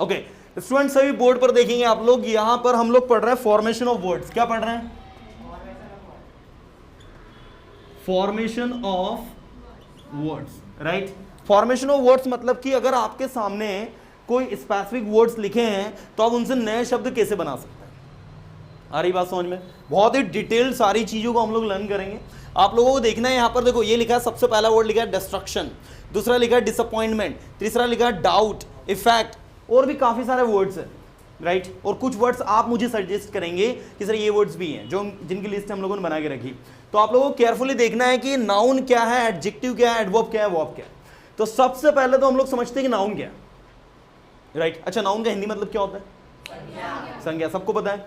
Okay student सभी board पर देखेंगे आप लोग, यहां पर हम लोग पढ़ रहे हैं फॉर्मेशन ऑफ वर्ड्स। क्या पढ़ रहे हैं? Formation of words, right. Formation of words मतलब कि अगर आपके सामने कोई स्पेसिफिक वर्ड्स लिखे हैं तो आप उनसे नए शब्द कैसे बना सकते हैं। आ रही बात समझ में? बहुत ही डिटेल सारी चीजों को हम लोग लर्न करेंगे। आप लोगों को देखना है, यहां पर देखो ये लिखा है, सबसे पहला वर्ड लिखा है डिस्ट्रक्शन, दूसरा लिखा है डिसअपॉइंटमेंट, तीसरा लिखा है डाउट, इफेक्ट, और भी काफी सारे वर्ड्स हैं, राइट। और कुछ वर्ड्स आप मुझे सजेस्ट करेंगे कि सर ये वर्ड्स भी हैं जो जिनकी लिस्ट हम लोगों ने बना के रखी। तो आप लोगों को केयरफुली देखना है कि नाउन क्या है, एडजेक्टिव क्या है, एडवर्ब क्या है, वर्ब क्या है। तो सबसे पहले तो हम लोग समझते हैं कि नाउन क्या है, राइट। अच्छा, नाउन का हिंदी मतलब क्या होता है? संज्ञा, सबको पता है।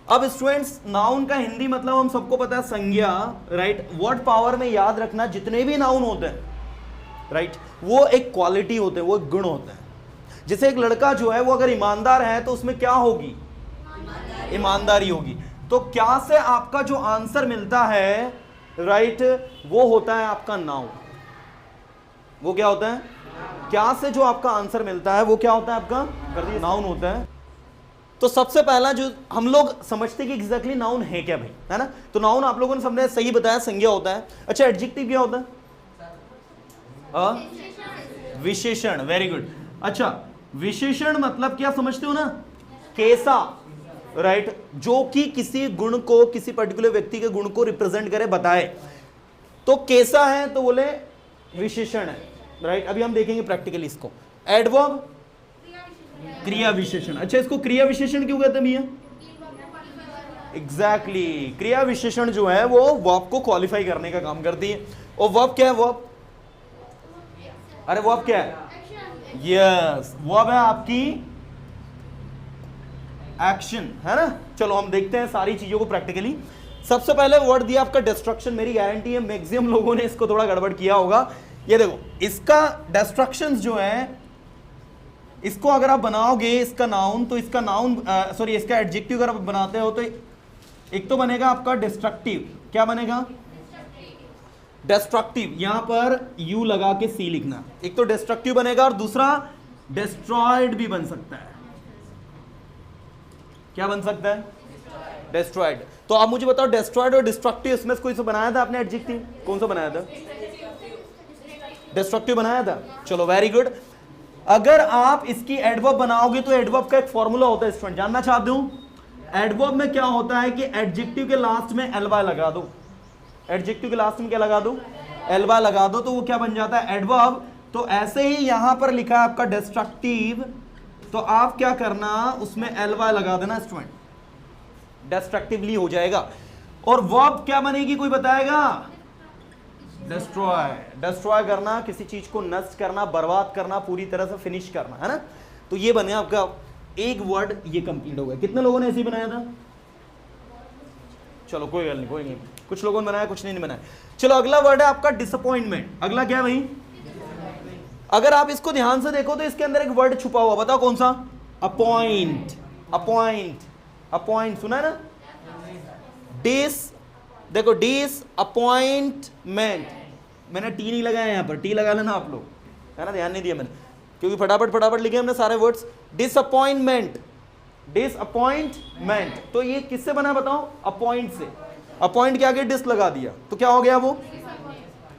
अब स्टूडेंट्स नाउन का हिंदी मतलब हम सबको पता है संज्ञा, राइट। वर्ड पावर में याद रखना जितने भी नाउन होते हैं, राइट, वो एक क्वालिटी होते हैं, वो एक गुण होते हैं। जैसे एक लड़का जो है वो अगर ईमानदार है तो उसमें क्या होगी? ईमानदारी होगी। तो क्या से आपका जो आंसर मिलता है, राइट, वो होता है आपका नाउन। वो क्या होता है? क्या से जो आपका आंसर मिलता है वो क्या होता है आपका? नाउन होता है। तो सबसे पहला जो हम लोग समझते हैं कि एग्जैक्टली नाउन है क्या भाई, है ना। तो नाउन आप लोगों ने सबने सही बताया, संज्ञा होता है। अच्छा, एडजेक्टिव क्या होता है? विशेषण, वेरी गुड। अच्छा, विशेषण मतलब क्या समझते हो ना? कैसा, राइट, जो कि किसी गुण को, किसी पर्टिकुलर व्यक्ति के गुण को रिप्रेजेंट करे, बताए। तो कैसा है तो बोले विशेषण है, राइट। अभी हम देखेंगे प्रैक्टिकली इसको। एडवर्ब क्रिया विशेषण। अच्छा, इसको क्रिया विशेषण क्यों कहते हैं भैया? एग्जैक्टली, क्रिया विशेषण जो है वो वर्ब को क्वालिफाई करने का काम करती है। और वर्ब क्या है? वर्ब, अरे वर्ब क्या है? यस, वर्ब है आपकी एक्शन, है ना। चलो हम देखते हैं सारी चीजों को प्रैक्टिकली। सबसे पहले वर्ड दिया आपका डिस्ट्रक्शन। मेरी गारंटी है मैक्सिमम लोगों ने इसको थोड़ा गड़बड़ किया होगा। ये देखो, इसका डिस्ट्रक्शंस जो है, इसको अगर आप बनाओगे इसका नाउन, तो इसका नाउन सॉरी इसका एडजेक्टिव अगर आप बनाते हो तो एक तो बनेगा आपका डिस्ट्रक्टिव। क्या बनेगा? डिस्ट्रक्टिव। यहां पर यू लगा के सी लिखना। एक तो डिस्ट्रक्टिव बनेगा और दूसरा डिस्ट्रॉयड भी बन सकता है। क्या बन सकता है? डिस्ट्रॉयड। तो आप मुझे बताओ, डिस्ट्रॉयड और डिस्ट्रक्टिव इसमें कोई सा बनाया था आपने एडजेक्टिव? कौन सा बनाया था? डिस्ट्रक्टिव बनाया था। चलो वेरी गुड। अगर आप इसकी एडवर्ब बनाओगे तो एडवर्ब का एक फॉर्मूला होता है स्टूडेंट, जानना चाहते हो? एडवर्ब में क्या होता है कि एडजेक्टिव के लास्ट में एलवाई लगा दो। एडजेक्टिव के लास्ट में क्या लगा दो? एलवाई लगा दो, तो वो क्या बन जाता है? एडवर्ब। तो ऐसे ही यहां पर लिखा है आपका डिस्ट्रक्टिव, तो आप क्या करना, उसमें एलवाई लगा देना स्टूडेंट, डिस्ट्रक्टिवली हो जाएगा। और वर्ब क्या बनेगी, कोई बताएगा? डिस्ट्रॉय। डिस्ट्रॉय करना, किसी चीज को नष्ट करना, बर्बाद करना, पूरी तरह से फिनिश करना, है ना। तो ये बने आपका एक वर्ड, ये कंप्लीट हो गया। कितने लोगों ने ऐसे ही बनाया था? चलो कोई गल नहीं, कोई नहीं, कुछ लोगों ने बनाया, कुछ नहीं बनाया। चलो अगला वर्ड है आपका डिसअपॉइंटमेंट। अगला क्या है भाई? अगर आप इसको ध्यान से देखो तो इसके अंदर एक वर्ड छुपा हुआ, बताओ कौन सा? अपॉइंट। अपॉइंट, अपॉइंट सुना है ना? डिस, देखो डिसअपॉइंटमेंट, मैंने टी नहीं लगाया यहां पर, टी लगा लेना आप लोग, है ना। ध्यान नहीं दिया मैंने क्योंकि फटाफट लिखे हमने सारे वर्ड्स। Disappointment, disappointment. तो ये किससे बना बताओ? अपॉइंट से। अपॉइंट के आगे डिस लगा दिया तो क्या हो गया वो?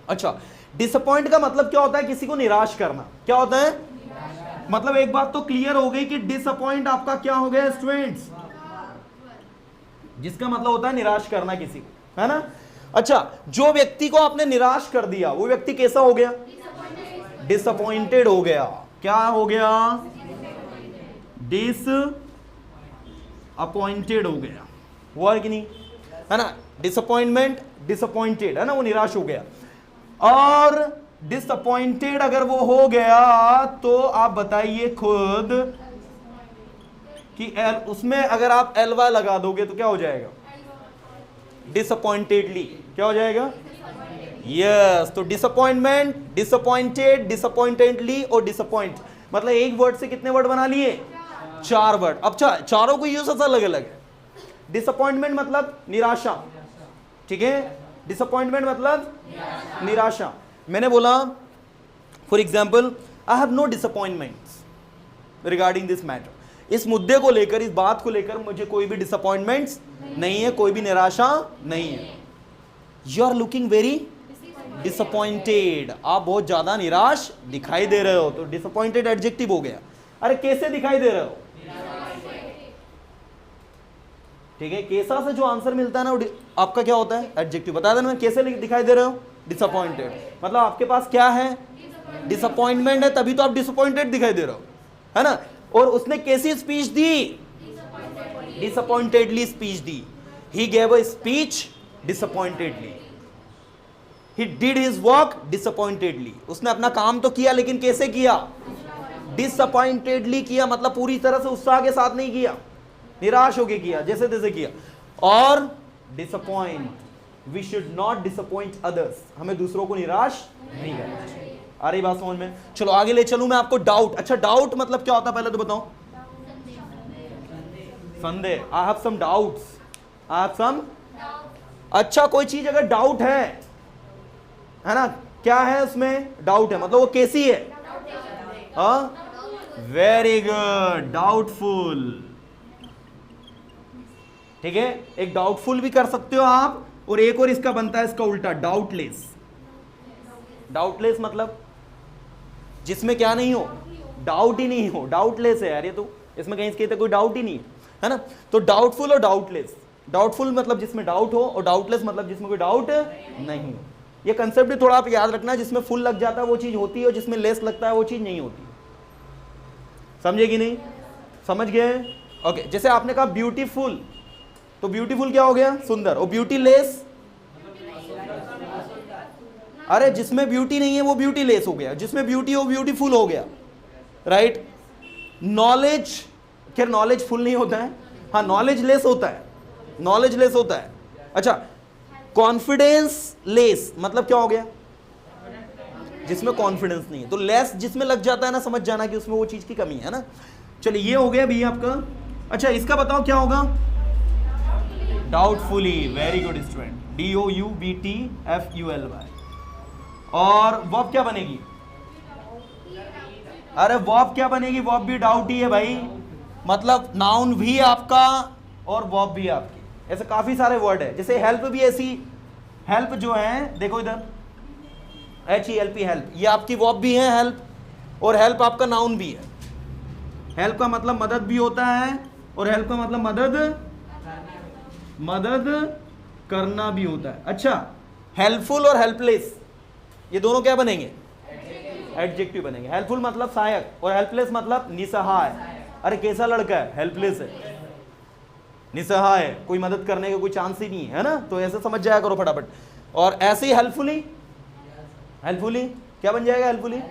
अच्छा, डिसअपॉइंट का मतलब क्या होता है? किसी को निराश करना। क्या होता है? मतलब एक बात तो क्लियर हो गई कि डिसअपॉइंट आपका क्या हो गया स्टूडेंट्स? जिसका मतलब होता है निराश करना किसी को, है ना। अच्छा, जो व्यक्ति को आपने निराश कर दिया वो व्यक्ति कैसा हो गया? डिसअपॉइंटेड हो गया। क्या हो गया? डिसअपॉइंटेड हो गया। हुआ है कि नहीं, है ना। डिसअपॉइंटमेंट, डिसअपॉइंटेड, है ना, वो निराश हो गया। और डिसअपॉइंटेड अगर वो हो गया तो आप बताइए खुद कि उसमें अगर आप एलवा लगा दोगे तो क्या हो जाएगा? डिसअपॉइंटेडली। क्या हो जाएगा? यस। तो डिसअपॉइंटमेंट, डिसअपॉइंटेड, डिसअपॉइंटेडली और डिसअपॉइंट, मतलब एक वर्ड से कितने वर्ड बना लिए? 4 वर्ड। अब चारों को यूज अलग अलग है। डिसअपॉइंटमेंट मतलब निराशा, ठीक है। डिसअपॉइंटमेंट मतलब निराशा। मैंने बोला for example, I have no disappointments, regarding this matter. इस मुद्दे को लेकर, इस बात को लेकर मुझे कोई भी डिसअपॉइंटमेंट्स नहीं है, कोई भी निराशा नहीं है। You are looking very disappointed, आप बहुत ज्यादा निराश दिखाई दे रहे हो। तो डिसअपॉइंटेड एडजेक्टिव हो गया। अरे कैसे दिखाई दे रहे हो? ठीक है, कैसा से जो आंसर मिलता है ना वो आपका क्या होता है? एडजेक्टिव। बता देना कैसे दिखाई दे रहे हो? डिसअपॉइंटेड। मतलब आपके पास क्या है? डिसअपॉइंटमेंट है, तभी तो आप डिसअपॉइंटेड दिखाई दे रहे हो, है ना। और उसने कैसी स्पीच दी? डिसअपॉइंटेडली स्पीच दी। He gave a speech disappointedly. He did his work disappointedly. उसने अपना काम तो किया, लेकिन कैसे किया? डिसअपॉइंटेडली किया। मतलब पूरी तरह से उत्साह के साथ नहीं किया, निराश होकर किया, जैसे तैसे किया। और disappoint, we should not disappoint others, हमें दूसरों को निराश नहीं करना चाहिए। आ रही बात समझ में? चलो आगे ले चलूं मैं आपको। डाउट। अच्छा, डाउट मतलब क्या होता है पहले तो बताओ। संदेह। I have some doubts, I have some. अच्छा, कोई चीज अगर डाउट है ना, क्या है उसमें? डाउट है, मतलब वो कैसी है? Very good, doubtful. ठीक है, एक डाउटफुल भी कर सकते हो आप, और एक और इसका बनता है इसका उल्टा, डाउटलेस। डाउटलेस मतलब जिसमें क्या नहीं हो? डाउट ही नहीं हो, डाउटलेस है यार ये तो। इसमें कहीं इसके कोई डाउट ही नहीं है ना। तो डाउटफुल और डाउटलेस। डाउटफुल मतलब जिसमें डाउट हो, और डाउटलेस मतलब जिसमें कोई डाउट नहीं हो। ये कंसेप्ट भी थोड़ा आप याद रखना, जिसमें फुल लग जाता है वो चीज होती है, और जिसमें लेस लगता है वो चीज नहीं होती। समझे कि नहीं? समझ गए? ओके। जैसे आपने कहा ब्यूटीफुल, तो ब्यूटीफुल क्या हो गया? सुंदर। और ब्यूटीलेस, अरे जिसमें ब्यूटी नहीं है वो ब्यूटीलेस हो गया, जिसमें ब्यूटी हो ब्यूटीफुल हो गया, राइट। नॉलेज, खैर नॉलेज फुल नहीं होता है, हाँ नॉलेज लेस होता है, नॉलेज लेस होता है। अच्छा, कॉन्फिडेंस लेस मतलब क्या हो गया? जिसमें कॉन्फिडेंस नहीं है। तो लेस जिसमें लग जाता है ना, समझ जाना कि उसमें वो चीज की कमी है ना। चलिए ये हो गया भैया आपका। अच्छा, इसका बताओ क्या होगा? Doubtfully. Very good student, DOUBTFULY। और वर्ब क्या बनेगी? अरे वर्ब क्या बनेगी? वर्ब भी डाउट ही है भाई, मतलब नाउन भी आपका और वर्ब भी आपकी। ऐसे काफी सारे वर्ड है। जैसे हेल्प भी ऐसी, हेल्प जो है देखो इधर, HELP, हेल्प, ये आपकी वर्ब भी है हेल्प, और हेल्प आपका नाउन भी है। हेल्प का मतलब मदद भी होता है, और हेल्प का मतलब मदद करना भी होता है। अच्छा, हेल्पफुल और हेल्पलेस ये दोनों क्या बनेंगे? एडजेक्टिव बनेंगे। हेल्पफुल मतलब सहायक, और हेल्पलेस मतलब निसहाय। अरे कैसा लड़का है? हेल्पलेस है, निसहाय है, कोई मदद करने का कोई चांस ही नहीं है ना। तो ऐसे समझ जाया करो फटाफट। और ऐसे ही हेल्पफुली, हेल्पफुली क्या बन जाएगा? हेल्पफुली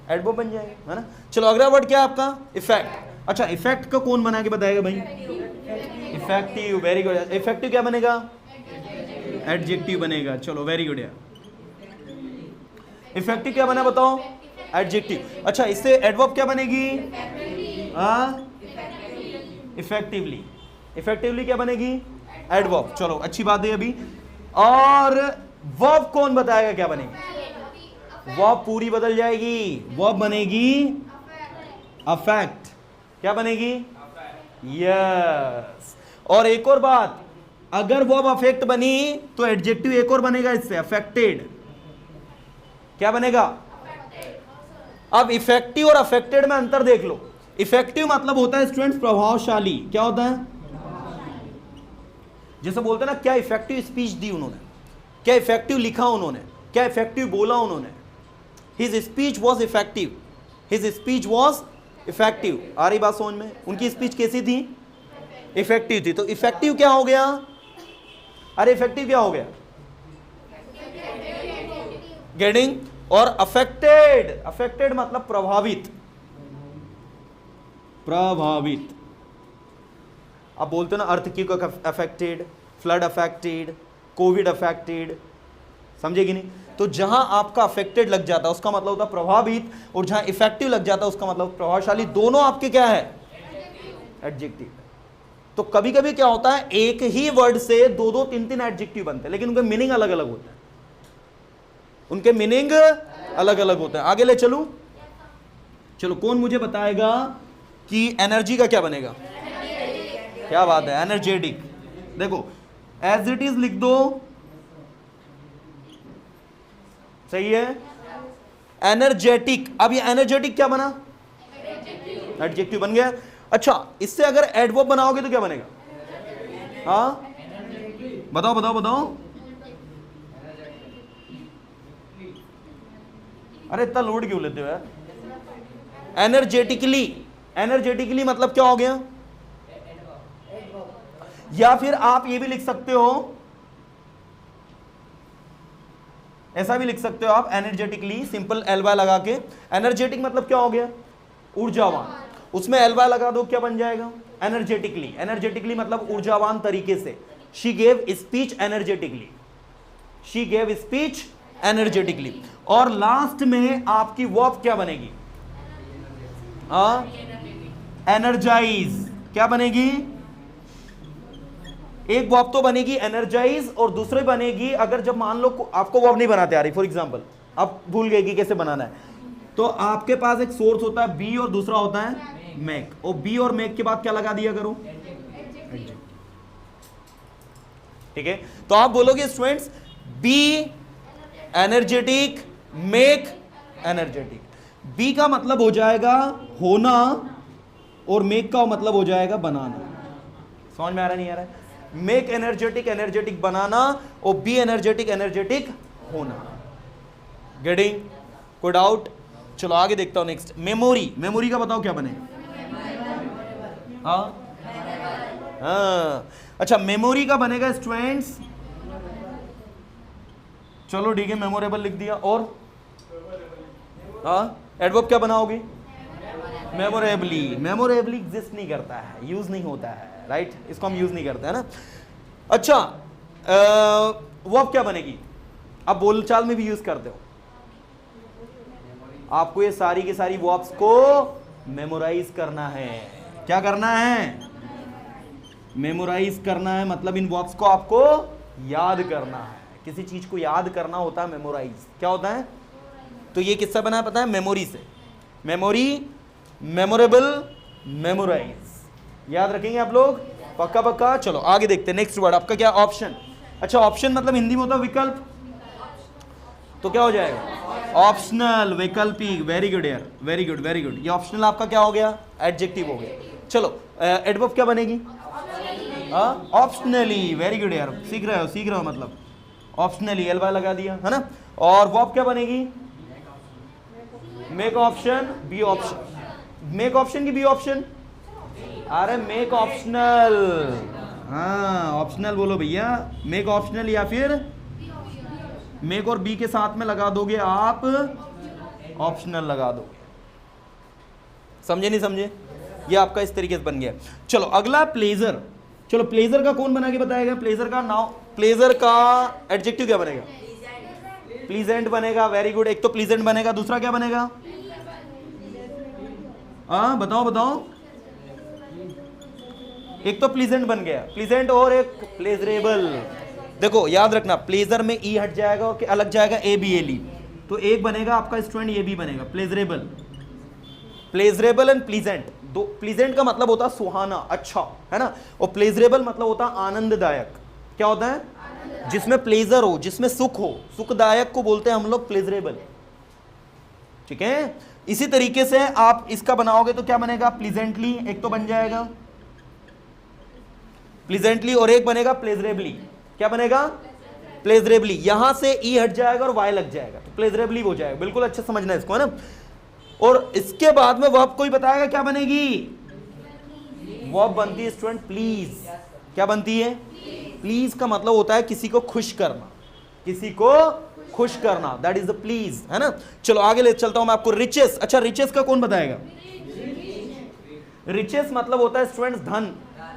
एडवर्ब बन जाएगा, है ना। चलो अगला वर्ड क्या है आपका? इफेक्ट। अच्छा, इफेक्ट का कौन बना के बताएगा भाई? इफेक्टिव। Very good. इफेक्टिव क्या बनेगा? एडजेक्टिव बनेगा। चलो वेरी गुड यार। इफेक्टिव क्या बना बताओ? एडजेक्टिव। अच्छा, इससे एडवर्ब क्या बनेगी? इफेक्टिवली। इफेक्टिवली क्या बनेगी? एडवर्ब। चलो अच्छी बात है अभी। और वर्ब कौन बताएगा क्या बनेगी? वर्ब पूरी बदल जाएगी, वर्ब बनेगी अफेक्ट। क्या बनेगी? यस। और एक और बात, अगर वर्ब अफेक्ट बनी तो एडजेक्टिव एक और बनेगा इससे, अफेक्टेड। क्या बनेगा? अब इफेक्टिव और अफेक्टेड में अंतर देख लो। इफेक्टिव मतलब होता है स्टूडेंट्स प्रभावशाली। क्या होता है? जैसे बोलते हैं ना, क्या इफेक्टिव स्पीच दी उन्होंने, क्या इफेक्टिव लिखा उन्होंने, क्या इफेक्टिव बोला उन्होंने। His speech was effective, his speech was effective. आ रही बात समझ में? उनकी स्पीच कैसी थी? इफेक्टिव थी। तो इफेक्टिव क्या हो गया? अरे इफेक्टिव क्या हो गया? गेटिंग। और अफेक्टेड, अफेक्टेड मतलब प्रभावित, प्रभावित। आप बोलते हो ना, earthquake affected, flood affected, Covid affected, समझे कि नहीं? तो जहां आपका अफेक्टेड लग जाता है उसका मतलब होता है प्रभावित, और जहां इफेक्टिव लग जाता है उसका मतलब प्रभावशाली। दोनों आपके क्या है? एडजेक्टिव। तो कभी कभी क्या होता है, एक ही वर्ड से दो दो तीन तीन एडजेक्टिव बनते हैं, लेकिन उनके मीनिंग अलग अलग होते हैं, उनके मीनिंग अलग अलग होते हैं। आगे ले चलूं? चलो कौन मुझे बताएगा कि एनर्जी का क्या बनेगा? क्या बात है, एनर्जेटिक। देखो एज इट इज लिख दो, सही है। एनर्जेटिक, अब ये एनर्जेटिक क्या बना? एडजेक्टिव बन गया। अच्छा, इससे अगर एडवर्ब बनाओगे तो क्या बनेगा? हाँ बताओ बताओ बताओ। अरे इतना लोड क्यों लेते हो यार? एनर्जेटिकली, एनर्जेटिकली मतलब क्या हो गया? या फिर आप ये भी लिख सकते हो, ऐसा भी लिख सकते हो आप, एनर्जेटिकली सिंपल एलवाई लगा के। एनर्जेटिक मतलब क्या हो गया? ऊर्जावान। उसमें एलवाई लगा दो, क्या बन जाएगा? एनर्जेटिकली। एनर्जेटिकली मतलब ऊर्जावान तरीके से। She gave speech energetically, she gave speech energetically. और लास्ट में आपकी वर्ब क्या बनेगी? एनर्जाइज। क्या बनेगी? एक वर्ब तो बनेगी एनर्जाइज, और दूसरी बनेगी, अगर जब मान लो आपको वर्ब नहीं बनाते आ रही, फॉर एग्जांपल आप भूल गए कि कैसे बनाना है, तो आपके पास एक सोर्स होता है बी और दूसरा होता है मेक, और बी और मेक के बाद क्या लगा दिया करो? ठीक है, तो आप बोलोगे students be energetic, make energetic. Be का मतलब हो जाएगा होना, और मेक का मतलब हो जाएगा बनाना। समझ में आ रहा नहीं आ रहा है? मेक एनर्जेटिक, एनर्जेटिक बनाना, और बी एनर्जेटिक, एनर्जेटिक होना। गेटिंग? कोई डाउट? चलो आगे देखता हूं नेक्स्ट। मेमोरी। मेमोरी का बताओ क्या बनेगा? हाँ अच्छा, मेमोरी का बनेगा स्टूडेंट्स, चलो ठीक है, मेमोरेबल लिख दिया। और एडवर्ब क्या बनाओगे? मेमोरेबली। मेमोरेबली एग्जिस्ट नहीं करता है, यूज नहीं होता है, राइट? इसको हम यूज नहीं करते है ना। अच्छा, वर्ब क्या बनेगी? अब बोलचाल में भी यूज करते हो। आपको ये सारी की सारी वर्ब्स को मेमोराइज करना है। क्या करना है? मेमोराइज करना है, मतलब इन वर्ब्स को आपको याद करना है। किसी चीज को याद करना होता है मेमोराइज। क्या होता है? तो ये किससे बना है पता है? मेमोरी से। Memory, memorable, memorise. याद रखेंगे आप लोग? पक्का पक्का। चलो आगे देखते हैं नेक्स्ट वर्ड। आपका क्या? ऑप्शन। अच्छा, ऑप्शन मतलब हिंदी में होता है विकल्प, तो क्या हो जाएगा? ऑप्शनल, वैकल्पिक। वेरी गुड यार, वेरी गुड वेरी गुड। ये ऑप्शनल आपका क्या हो गया? एडजेक्टिव हो गया। चलो एडवर्ब क्या बनेगी? ऑप्शनली। वेरी गुड यार, सीख रहे हो मतलब ऑप्शनली, एलवाई लगा दिया है ना। और वर्ब क्या बनेगी? Make option, be option. Make option की बी ऑप्शन? अरे मेक ऑप्शनल। हाँ ऑप्शनल बोलो भैया। मेक ऑप्शनल, या फिर मेक और बी के साथ में लगा दोगे आप ऑप्शनल लगा दोगे। समझे नहीं समझे? ये आपका इस तरीके से बन गया। चलो अगला प्लेजर। चलो प्लेजर का कौन बना के बताएगा? प्लेजर का नाउ, प्लेजर का एडजेक्टिव क्या बनेगा? प्लीजेंट बनेगा। Very good. एक तो प्लीजेंट बनेगा, दूसरा क्या बनेगा? बताओ बताओ। एक तो प्लीजेंट बन गया, प्लीजेंट, और एक प्लेजरेबल। देखो याद रखना, प्लेजर में ई हट जाएगा और अलग जाएगा ए बी एल ई, तो एक बनेगा आपका स्टूडेंट ये भी बनेगा प्लेजरेबल। प्लेजरेबल एंड प्लीजेंट, दो। प्लीजेंट का मतलब होता है सुहाना, अच्छा, है ना, और प्लेजरेबल मतलब होता है आनंददायक। क्या होता है? जिसमें प्लेजर हो, जिसमें सुख हो, सुखदायक को बोलते हैं हम लोग प्लेजरेबल। ठीक है, इसी तरीके से आप इसका बनाओगे तो क्या बनेगा? प्लीजेंटली, एक तो बन जाएगा प्लीजेंटली, और एक बनेगा प्लेजरेबली। क्या बनेगा? प्लेजरेबली। यहां से ई हट जाएगा और वाई लग जाएगा, तो प्लेजरेबली हो जाएगा। बिल्कुल अच्छे समझना इसको, है ना। और इसके बाद में वर्ब कोई बताएगा क्या बनेगी? वर्ब बनती है स्टूडेंट प्लीज। क्या बनती है? प्लीज का मतलब होता है किसी को खुश करना, किसी को खुश करना, दैट इज द प्लीज, है ना। चलो आगे ले चलता हूं मैं आपको। रिचेस। अच्छा, रिचेस का कौन बताएगा? रिचेस मतलब होता है स्टूडेंट्स धन,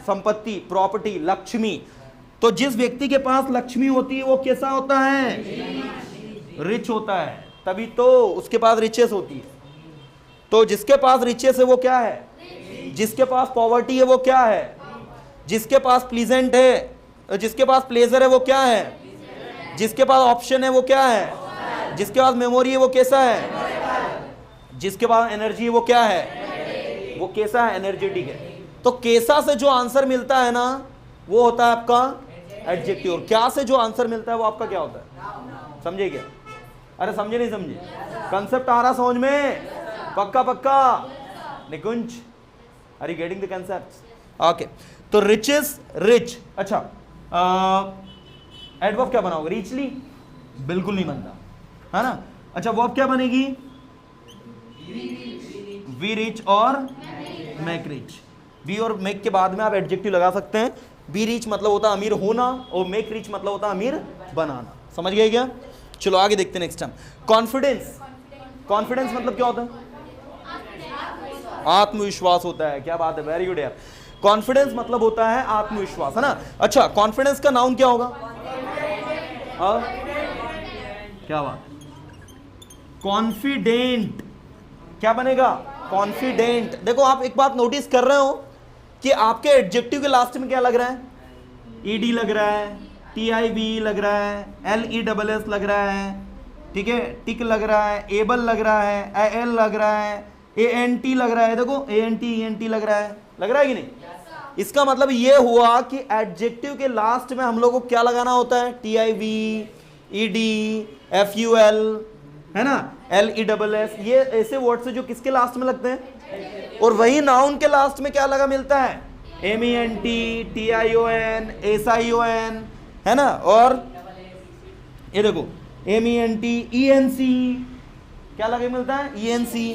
संपत्ति, प्रॉपर्टी, लक्ष्मी। तो जिस व्यक्ति के पास लक्ष्मी होती है वो कैसा होता है? रिच होता है, तभी तो उसके पास रिचेस होती है। तो जिसके पास रिचेस है वो क्या है? जिसके पास पॉवर्टी है वो क्या है? जिसके पास प्लीजेंट है, जिसके पास प्लेजर है वो क्या है? जिसके पास ऑप्शन है वो क्या है? जिसके पास मेमोरी है वो कैसा है? जिसके पास एनर्जी है वो क्या है, वो कैसा है, एनर्जेटिक है। तो कैसा से जो आंसर मिलता है ना वो होता है आपका एडजेक्टिव, और क्या से जो आंसर मिलता है वो आपका क्या होता है, समझे क्या? अरे समझे नहीं समझे? कंसेप्ट आ रहा समझ में? पक्का पक्का Nikunj, are you getting the concept? Okay, तो रिचेस, रिच, अच्छा एडवर्ब क्या बनाओगे, रिचली? बिल्कुल नहीं बनता, है ना। अच्छा वर्ब क्या बनेगी, वी रिच और मेक रिच। बी और मेक के बाद में आप एडजेक्टिव लगा सकते हैं। बी रिच मतलब होता है अमीर होना, और मेक रिच मतलब होता है अमीर बनाना। समझ गए क्या? चलो आगे देखते हैं नेक्स्ट टाइम। कॉन्फिडेंस, कॉन्फिडेंस मतलब क्या होता है, आत्मविश्वास होता है। क्या बात है, वेरी गुड यार। कॉन्फिडेंस मतलब होता है आत्मविश्वास, है ना। अच्छा कॉन्फिडेंस का नाउन क्या होगा, क्या बात, कॉन्फिडेंट, क्या बनेगा, कॉन्फिडेंट। देखो आप एक बात नोटिस कर रहे हो कि आपके एडजेक्टिव के लास्ट में क्या लग रहा है, ईडी लग रहा है, टीआईबी लग रहा है, एलईएस लग रहा है, ठीक है, टिक लग रहा है, एबल लग रहा है, एल लग रहा है, एएनटी लग रहा है। देखो एएनटी ईएनटी लग रहा है कि नहीं? इसका मतलब ये हुआ कि एडजेक्टिव के लास्ट में हम लोग को क्या लगाना होता है, टीआईवी, ईडी, एफयूएल, है ना, एलईएस। ये ऐसे वर्ड्स जो किसके लास्ट में लगते हैं, और वही नाउन के लास्ट में क्या लगा मिलता है, एमईएनटी, टीआईओएन, एसआईओएन, है ना। और ये देखो एमईएनटी, ईएनसी, क्या लगा मिलता है, ईएनसी।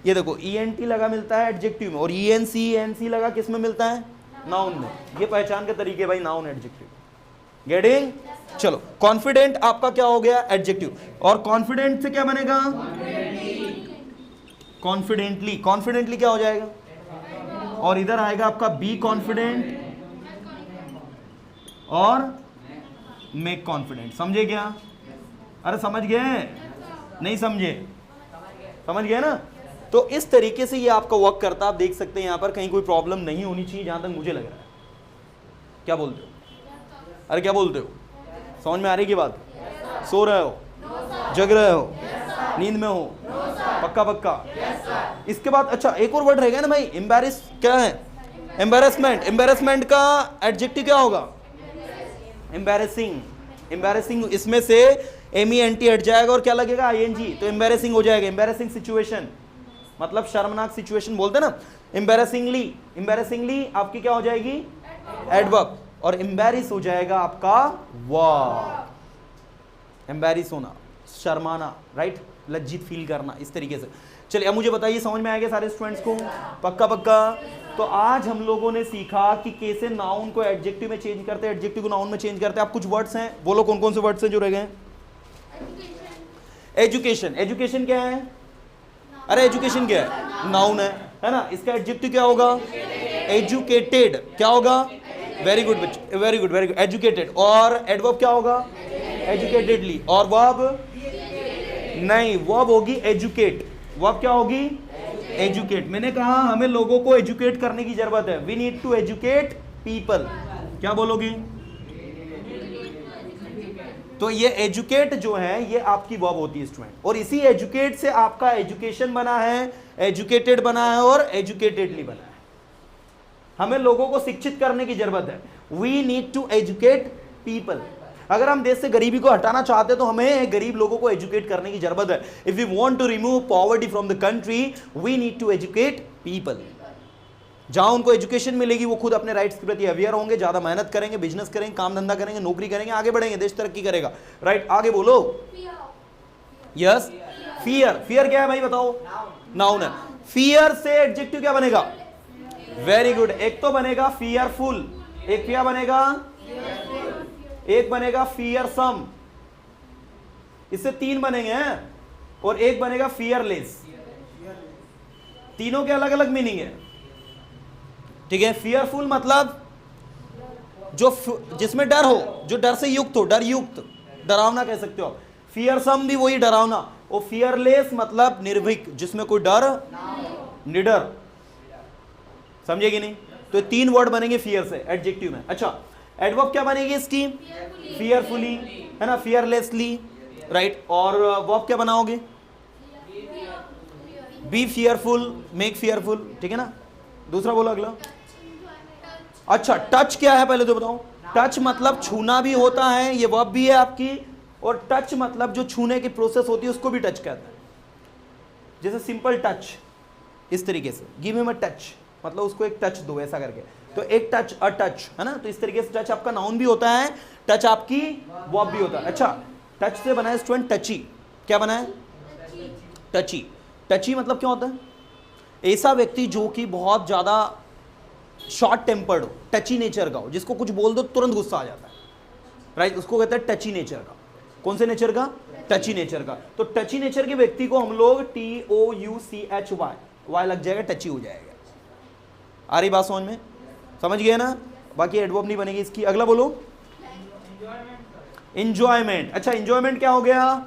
ये देखो ईएनटी लगा मिलता है एडजेक्टिव में, और ईएनसी एनसी लगा किस में मिलता है, नाउन में। ये पहचान के तरीके भाई, नाउन एडजेक्टिव, गेटिंग? चलो कॉन्फिडेंट आपका क्या हो गया, एडजेक्टिव। और कॉन्फिडेंट से क्या बनेगा, कॉन्फिडेंटली। कॉन्फिडेंटली क्या हो जाएगा, और इधर आएगा आपका बी कॉन्फिडेंट और मेक कॉन्फिडेंट। समझे क्या? अरे समझ गए, नहीं समझे? समझ गए ना। तो इस तरीके से ये आपका वर्क करता है। आप देख सकते हैं यहां पर कहीं कोई प्रॉब्लम नहीं होनी चाहिए, जहां तक मुझे लग रहा है। क्या बोलते हो? अरे क्या बोलते हो, समझ में आ रही की बात? सो रहे हो, जग रहे हो, नींद में हो, पक्का पक्का। इसके बाद अच्छा एक और वर्ड रहेगा ना भाई, एम्बैरेस। क्या है, एम्बैरेसमेंट। एम्बैरेसमेंट का एडजेक्टिव क्या होगा, एम्बैरेसिंग। एम्बैरेसिंग, इसमें से एमईएनटी हट जाएगा और क्या लगेगा, आईएनजी, तो एम्बैरेसिंग हो जाएगा। एम्बैरेसिंग सिचुएशन मतलब शर्मनाक सिचुएशन बोलते ना। एम्बैरेसिंगली, एम्बैरेसिंगली आपकी क्या हो जाएगी, एडवर्ब, और एम्बैरिस हो जाएगा आपका वर्ब। एम्बैरिस होना, शर्माना, राइट, लज्जित फील करना, इस तरीके से। चलिए अब मुझे बताइए, समझ में आएगा सारे स्टूडेंट्स को? पक्का पक्का। तो आज हम लोगों ने सीखा कि कैसे नाउन को एडजेक्टिव में चेंज करते हैं, एडजेक्टिव को नाउन में चेंज करते हैं। आप कुछ वर्ड्स हैं, बोलो कौन कौन से वर्ड्स हैं जो रह गए? एजुकेशन। एजुकेशन क्या है, अरे एजुकेशन क्या है, नाउन है ना। इसका एडजेक्टिव क्या होगा, एजुकेटेड। क्या होगा, वेरी गुड बच्चे, very good very good, educated. और एडवर्ब क्या होगा, एजुकेटेडली। और वर्ब नहीं, वर्ब होगी एजुकेट। वर्ब क्या होगी, एजुकेट। मैंने कहा हमें लोगों को एजुकेट करने की जरूरत है, we need to educate people. क्या बोलोगी? तो ये एजुकेट जो है ये आपकी वर्ब होती है स्टूडेंट, और इसी एजुकेट से आपका एजुकेशन बना है, एजुकेटेड बना है और एजुकेटेडली बना है। हमें लोगों को शिक्षित करने की जरूरत है, we need to educate people. अगर हम देश से गरीबी को हटाना चाहते हैं तो हमें गरीब लोगों को एजुकेट करने की जरूरत है। If we want to remove poverty from the country, we need to educate people. जहां उनको एजुकेशन मिलेगी वो खुद अपने राइट्स के प्रति अवेयर होंगे, ज्यादा मेहनत करेंगे, बिजनेस करेंगे, काम धंधा करेंगे, नौकरी करेंगे, आगे बढ़ेंगे, देश तरक्की करेगा। राइट, आगे बोलो। Yes, fear. फियर क्या है भाई बताओ, नाउन है। फियर से एडजेक्टिव क्या बनेगा, वेरी गुड। एक तो बनेगा फियरफुल, एक क्या बनेगा, एक बनेगा फियरसम। इससे तीन बनेंगे हैं, और एक बनेगा फियरलेस। तीनों के अलग अलग मीनिंग है, ठीक है। फियरफुल मतलब जो जिसमें डर हो, जो डर से युक्त हो, डर युक्त, डरावना कह सकते हो। फियरसम भी वही डरावना, और फियरलेस मतलब निर्भीक, जिसमें कोई डर, निडर। समझे कि नहीं? तो तीन वर्ड बनेंगे फियर से एडजेक्टिव में। अच्छा एडवर्ब क्या बनेगी इसकी, फियरफुली, है ना, फियरलेसली, राइट। और वर्ब क्या बनाओगे, बी फियरफुल, मेक फियरफुल, ठीक है ना। दूसरा बोलो अगला। अच्छा, टच क्या है पहले तो बताओ। टच मतलब छूना भी होता है, ये वर्ब भी है आपकी, और टच मतलब जो छूने की प्रोसेस होती है उसको भी टच कहते हैं। जैसे सिंपल टच, इस तरीके से, गिव हिम अ टच मतलब उसको एक टच दो, ऐसा करके, तो एक टच, अ टच, है ना। तो इस तरीके से टच आपका नाउन भी होता है, टच आपकी वर्ब भी होता है। अच्छा, टच से बना है स्टूडेंट टची। क्या बना है? टची। टची मतलब क्या होता है? ऐसा व्यक्ति जो कि बहुत ज्यादा शॉर्ट टेम्पर्ड हो, टची नेचर का हो, जिसको कुछ बोल दो तुरंत गुस्सा आ जाता है, राइट, उसको कहते हैं टची नेचर का। कौन से नेचर का? टची नेचर का। तो टची नेचर के व्यक्ति को हम लोग TOUCHY, वाई लग जाएगा, टची हो जाएगा। आ रही बात समझ में? समझ गए ना? बाकी एडवर्ब नहीं बनेगी इसकी। अगला बोलो। इंजॉयमेंट। अच्छा, इंजॉयमेंट क्या हो गया?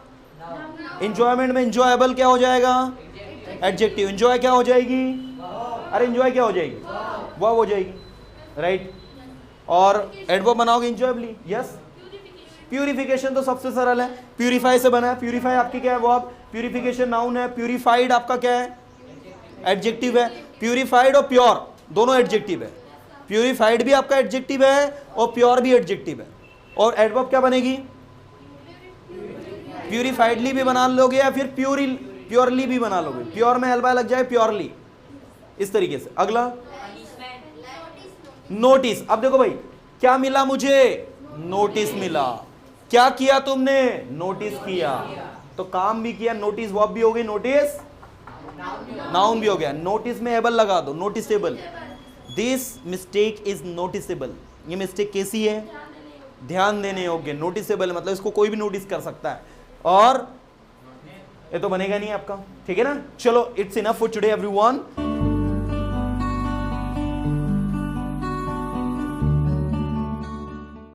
इंजॉयमेंट में इंजॉयबल क्या हो जाएगा? एडजेक्टिव। इंजॉय क्या हो जाएगी? अरे इंजॉय क्या हो जाएगी? वर्ब हो जाएगी, राइट। और एडवर्ब बनाओगे इंजॉयबली, यस। प्यूरिफिकेशन तो सबसे सरल है, प्यूरिफाई से बना है। प्यूरिफाई आपकी क्या है? वर्ब। प्यूरिफिकेशन नाउन है। प्यूरिफाइड आपका क्या है? एडजेक्टिव है। प्यूरिफाइड और प्योर दोनों एडजेक्टिव है। प्यूरिफाइड भी आपका एडजेक्टिव है और प्योर भी एडजेक्टिव है। और एडवर्ब क्या बनेगी? प्यूरिफाइडली भी बना लोगे या फिर प्योरली भी बना लोगे। प्योर में एल्बा लग जाए, प्योरली, इस तरीके से। अगला नोटिस। अब देखो भाई, क्या मिला मुझे? नोटिस मिला। क्या किया तुमने? नोटिस किया। तो काम भी किया, नोटिस वर्ब भी हो गई, नोटिस नाउन भी हो गया। नोटिस में एबल लगा दो, noticeable. This mistake is noticeable. ये मिस्टेक कैसी है? ध्यान देने योग्य। नोटिसेबल मतलब इसको कोई भी नोटिस कर सकता है, और ये तो बनेगा नहीं आपका, ठीक है ना। चलो, it's enough for today everyone.